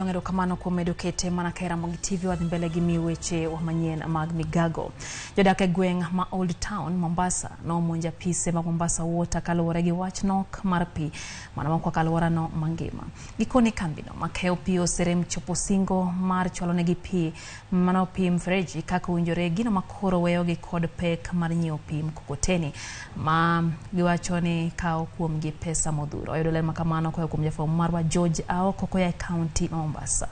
Ngero kamano kuom medo kete mana ka Ramogi TV wadhi mbele gi miweche wa manyien mag Migago. Jodak e gweng' ma Old Town Mombasa nomonja pise mag Mombasa Water kaluwore gi wach nok mar pi mana moko kaluwore no mangima. Gikone kambino makeo pi oserem chopo singo mar chwalo negi pi mano pi mfereji kaka winjore gino makoro weyogi kod pek mar nyiewo pi mkokoteni ma giwacho ni kao kuom gi pesa modhuro. Oyudo ler makamano koyo kuom jafwambo marwa George Aoko koya County Mombasa.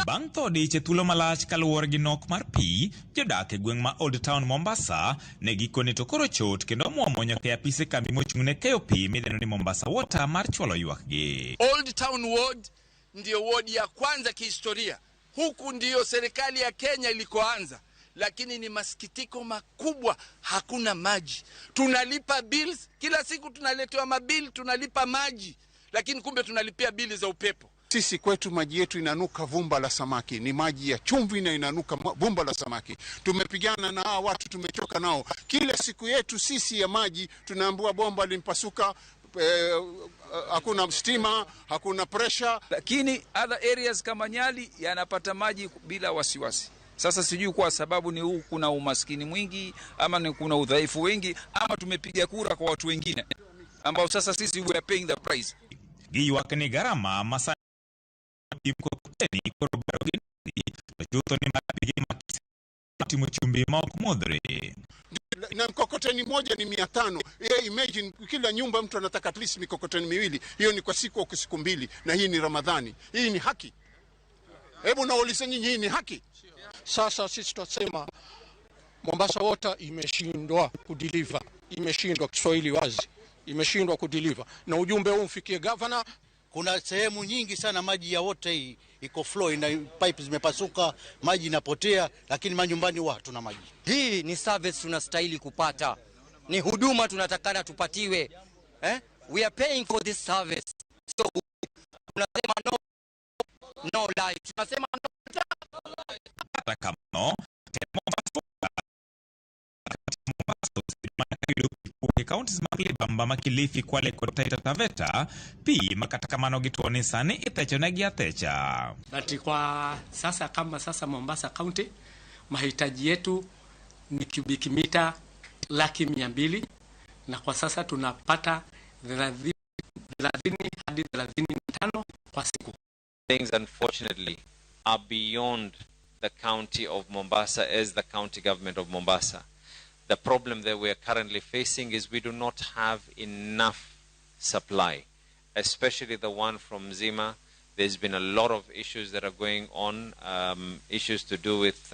Bang' tho diche thuolo malach kaluwore gi nok mar pi, jodak e gweng' ma Old Town Mombasa ne gikone to koro chot kendo muomo nyaka apise kambi mochung'ne keyo pi midendo ni Mombasa Water mar chwalo ywakgi. Old Town Ward ndio ward ya kwanza kihistoria. Huku ndio serikali ya Kenya ilikoanza. Lakini ni masikitiko makubwa, hakuna maji. Tunalipa bills, kila siku tunaletewa mabill, tunalipa maji. Lakini kumbe tunalipia bili za upepo. Sisi kwetu maji yetu inanuka vumba la samaki. Ni maji ya chumvi na inanuka vumba la samaki. Tumepigana na hao watu, tumechoka nao. Kila siku yetu sisi ya maji tunaambiwa bomba limpasuka, hakuna stima, hakuna pressure. Lakini other areas kama Nyali yanapata maji bila wasiwasi. Sasa sijui kwa sababu ni huu kuna umaskini mwingi ama ni kuna udhaifu wengi ama tumepiga kura kwa watu wengine ambao sasa sisi we are paying the price. Giywak ni garama masani mkokoteni korobaro gini juto ni mabigi makisi mchumbi maok modre. Na mkokoteni moja ni 500. Imagine kila nyumba mtu anataka at least mikokoteni miwili. Hiyo ni kwa siku au siku mbili, na hii ni Ramadhani. Hii ni haki. Hebu naulize nyinyi, hii ni haki? Sasa sisi tutasema Mombasa Water imeshindwa kudeliver. Imeshindwa, Kiswahili wazi. Imeshindwa kudeliver. Na ujumbe huu mfikie governor. Kuna sehemu nyingi sana maji ya water hii iko flow, na pipe zimepasuka, maji inapotea, lakini manyumbani hatuna maji. Hii ni service tunastahili kupata. Ni huduma tunatakana tupatiwe. We are paying for this service. So tunasema no life. Tunasema no kamo kaunti Bamba Makilifi Kwale Taita Taveta pi makatakamano gituone sani itechonegi atecha. Bati kwa sasa kama sasa Mombasa County mahitaji yetu ni cubic mita 200,000 na kwa sasa tunapata 30 hadi 35 kwa siku. Things unfortunately are beyond the county of Mombasa as the county government of Mombasa. The problem that we are currently facing is we do not have enough supply, especially the one from Zima. There's been a lot of issues that are going on, issues to do with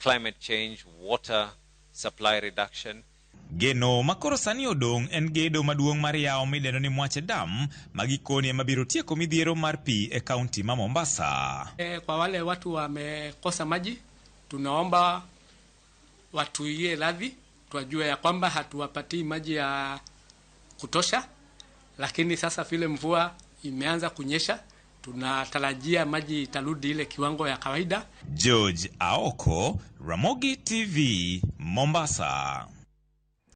climate change, water supply reduction. Geno makoro sani odong en gedo maduong' mar yawo midendo ni Mwache Dam magikoni mabiro tieko midhiero mar pi e kaunti ma Mombasa. Kwa wale watu wamekosa maji, tunaomba watuie radhi, tuwajue ya kwamba hatuwapatii maji ya kutosha, lakini sasa vile mvua imeanza kunyesha, tunatarajia maji itarudi ile kiwango ya kawaida. George Aoko, Ramogi TV, Mombasa.